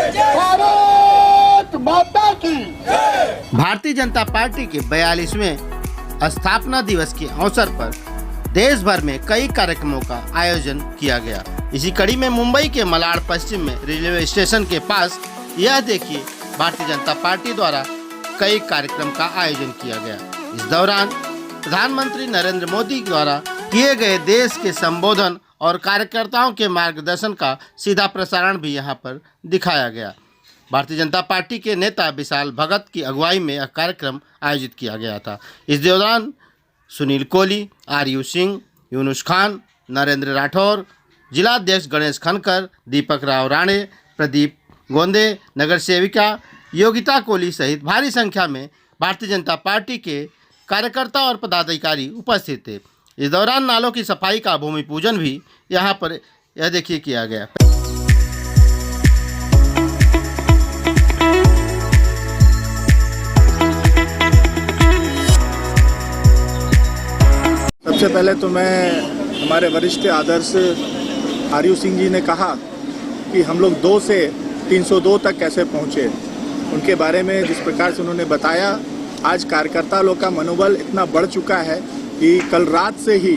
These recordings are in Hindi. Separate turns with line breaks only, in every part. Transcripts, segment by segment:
भारत माता की।
भारतीय जनता पार्टी के 42वें स्थापना दिवस के अवसर पर देश भर में कई कार्यक्रमों का आयोजन किया गया। इसी कड़ी में मुंबई के मलाड पश्चिम में रेलवे स्टेशन के पास यह देखिए भारतीय जनता पार्टी द्वारा कई कार्यक्रम का आयोजन किया गया। इस दौरान प्रधानमंत्री नरेंद्र मोदी द्वारा किए गए देश के संबोधन और कार्यकर्ताओं के मार्गदर्शन का सीधा प्रसारण भी यहां पर दिखाया गया। भारतीय जनता पार्टी के नेता विशाल भगत की अगुवाई में यह कार्यक्रम आयोजित किया गया था। इस दौरान सुनील कोहली, आरयू सिंह, यूनुस खान, नरेंद्र राठौर, जिलाध्यक्ष गणेश खनकर, दीपक राव राणे, प्रदीप गोंदे, नगर सेविका योगिता कोहली सहित भारी संख्या में भारतीय जनता पार्टी के कार्यकर्ता और पदाधिकारी उपस्थित थे। इस दौरान नालों की सफाई का भूमि पूजन भी यहाँ पर यह देखिए किया गया।
सबसे पहले तो मैं हमारे वरिष्ठ आदर्श आरयू सिंह जी ने कहा कि हम लोग 2 से 302 तक कैसे पहुँचे, उनके बारे में जिस प्रकार से उन्होंने बताया, आज कार्यकर्ता लोग का मनोबल इतना बढ़ चुका है कि कल रात से ही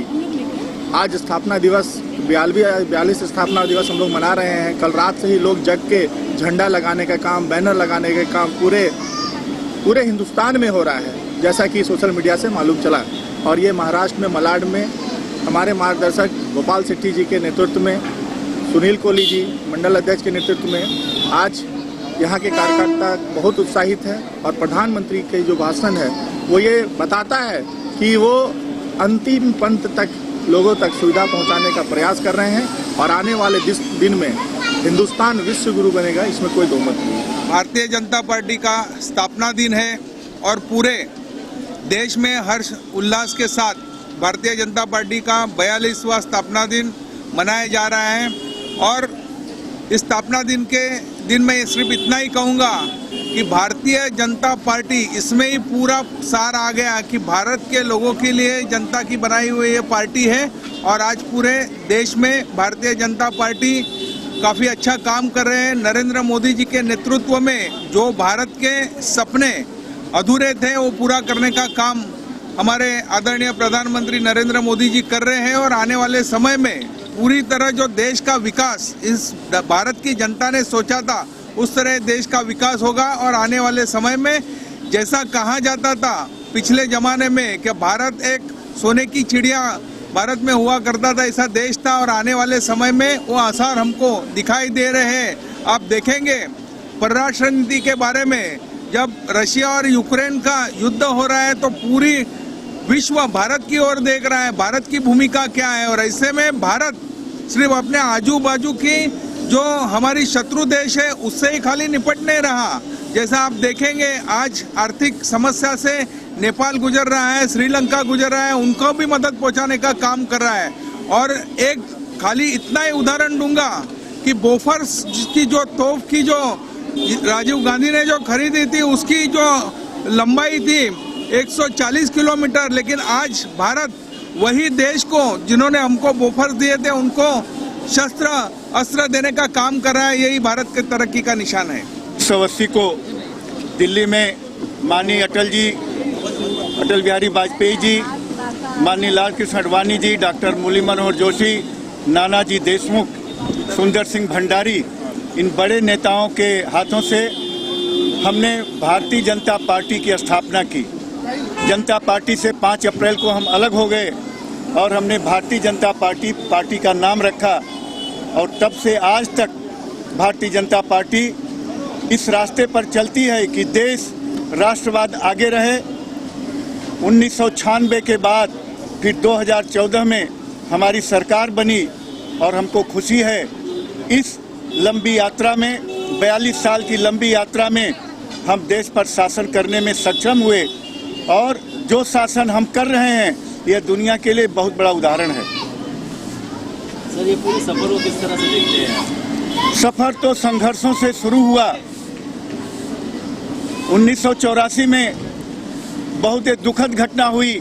आज स्थापना दिवस 42 स्थापना दिवस हम लोग मना रहे हैं। कल रात से ही लोग जग के झंडा लगाने का काम, बैनर लगाने का काम पूरे हिंदुस्तान में हो रहा है, जैसा कि सोशल मीडिया से मालूम चला। और ये महाराष्ट्र में मलाड में हमारे मार्गदर्शक गोपाल शेट्टी जी के नेतृत्व में, सुनील कोहली जी मंडल अध्यक्ष के नेतृत्व में आज यहाँ के कार्यकर्ता बहुत उत्साहित है। और प्रधानमंत्री के जो भाषण है वो ये बताता है कि वो अंतिम पंत तक लोगों तक सुविधा पहुँचाने का प्रयास कर रहे हैं और आने वाले दिन में हिंदुस्तान विश्व गुरु बनेगा, इसमें कोई दो मत नहीं।
भारतीय जनता पार्टी का स्थापना दिन है और पूरे देश में हर्ष उल्लास के साथ भारतीय जनता पार्टी का 42वां स्थापना दिन मनाया जा रहा है। और इस स्थापना दिन में सिर्फ इतना ही कहूँगा कि भारतीय जनता पार्टी, इसमें ही पूरा सार आ गया कि भारत के लोगों के लिए जनता की बनाई हुई ये पार्टी है। और आज पूरे देश में भारतीय जनता पार्टी काफ़ी अच्छा काम कर रहे हैं। नरेंद्र मोदी जी के नेतृत्व में जो भारत के सपने अधूरे थे वो पूरा करने का काम हमारे आदरणीय प्रधानमंत्री नरेंद्र मोदी जी कर रहे हैं। और आने वाले समय में पूरी तरह जो देश का विकास इस भारत की जनता ने सोचा था उस तरह देश का विकास होगा। और आने वाले समय में जैसा कहा जाता था पिछले ज़माने में कि भारत एक सोने की चिड़िया भारत में हुआ करता था, ऐसा देश था। और आने वाले समय में वो आसार हमको दिखाई दे रहे हैं। आप देखेंगे परराष्ट्र नीति के बारे में, जब रशिया और यूक्रेन का युद्ध हो रहा है तो पूरी विश्व भारत की ओर देख रहा है, भारत की भूमिका क्या है। और ऐसे में भारत सिर्फ अपने आजू बाजू की जो हमारी शत्रु देश है उससे ही खाली निपट नहीं रहा। जैसा आप देखेंगे आज आर्थिक समस्या से नेपाल गुजर रहा है, श्रीलंका गुजर रहा है, उनको भी मदद पहुंचाने का काम कर रहा है। और एक खाली इतना ही उदाहरण दूंगा कि बोफर्स की जो तोप की जो राजीव गांधी ने जो खरीदी थी उसकी जो लंबाई थी 140 किलोमीटर, लेकिन आज भारत वही देश को जिन्होंने हमको बोफर्स दिए थे उनको शस्त्र अस्त्र देने का काम कर रहा है। यही भारत के तरक्की का निशान है।
1980 को दिल्ली में माननीय अटल बिहारी वाजपेयी जी, माननीय लाल कृष्ण आडवाणी जी, डॉक्टर मुरली मनोहर जोशी, नानाजी देशमुख, सुंदर सिंह भंडारी, इन बड़े नेताओं के हाथों से हमने भारतीय जनता पार्टी की स्थापना की। जनता पार्टी से 5 अप्रैल को हम अलग हो गए और हमने भारतीय जनता पार्टी का नाम रखा। और तब से आज तक भारतीय जनता पार्टी इस रास्ते पर चलती है कि देश राष्ट्रवाद आगे रहे। 1996 के बाद फिर 2014 में हमारी सरकार बनी और हमको खुशी है इस लंबी यात्रा में, 42 साल की लंबी यात्रा में हम देश पर शासन करने में सक्षम हुए। और जो शासन हम कर रहे हैं यह दुनिया के लिए बहुत बड़ा उदाहरण है।
सर, ये पूरे सफर को किस तरह से देखते हैं?
सफर तो संघर्षों से शुरू हुआ। 1984 में बहुत एक दुखद घटना हुई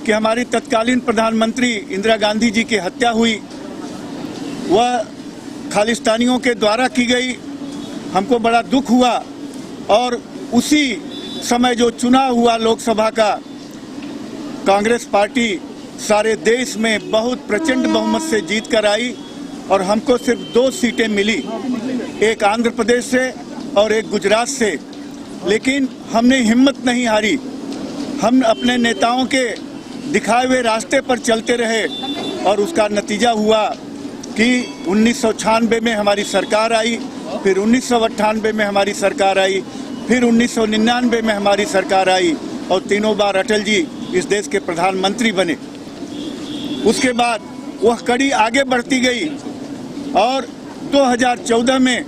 कि हमारी तत्कालीन प्रधानमंत्री इंदिरा गांधी जी की हत्या हुई। वह खालिस्तानियों के द्वारा की गई हमको बड़ा दुख हुआ। और उसी समय जो चुनाव हुआ लोकसभा का, कांग्रेस पार्टी सारे देश में बहुत प्रचंड बहुमत से जीत कर आई और हमको सिर्फ 2 सीटें मिली, एक आंध्र प्रदेश से और एक गुजरात से। लेकिन हमने हिम्मत नहीं हारी, हम अपने नेताओं के दिखाए हुए रास्ते पर चलते रहे और उसका नतीजा हुआ कि 1996 में हमारी सरकार आई, फिर 1998 में हमारी सरकार आई, फिर 1999 में हमारी सरकार आई और तीनों बार अटल जी इस देश के प्रधानमंत्री बने। उसके बाद वह कड़ी आगे बढ़ती गई और 2014 में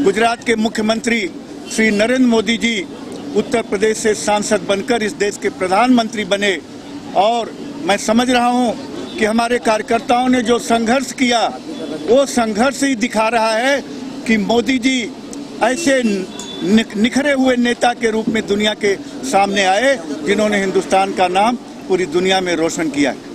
गुजरात के मुख्यमंत्री श्री नरेंद्र मोदी जी उत्तर प्रदेश से सांसद बनकर इस देश के प्रधानमंत्री बने। और मैं समझ रहा हूं कि हमारे कार्यकर्ताओं ने जो संघर्ष किया वो संघर्ष ही दिखा रहा है कि मोदी जी ऐसे निखरे हुए नेता के रूप में दुनिया के सामने आए जिन्होंने हिंदुस्तान का नाम पूरी दुनिया में रोशन किया है।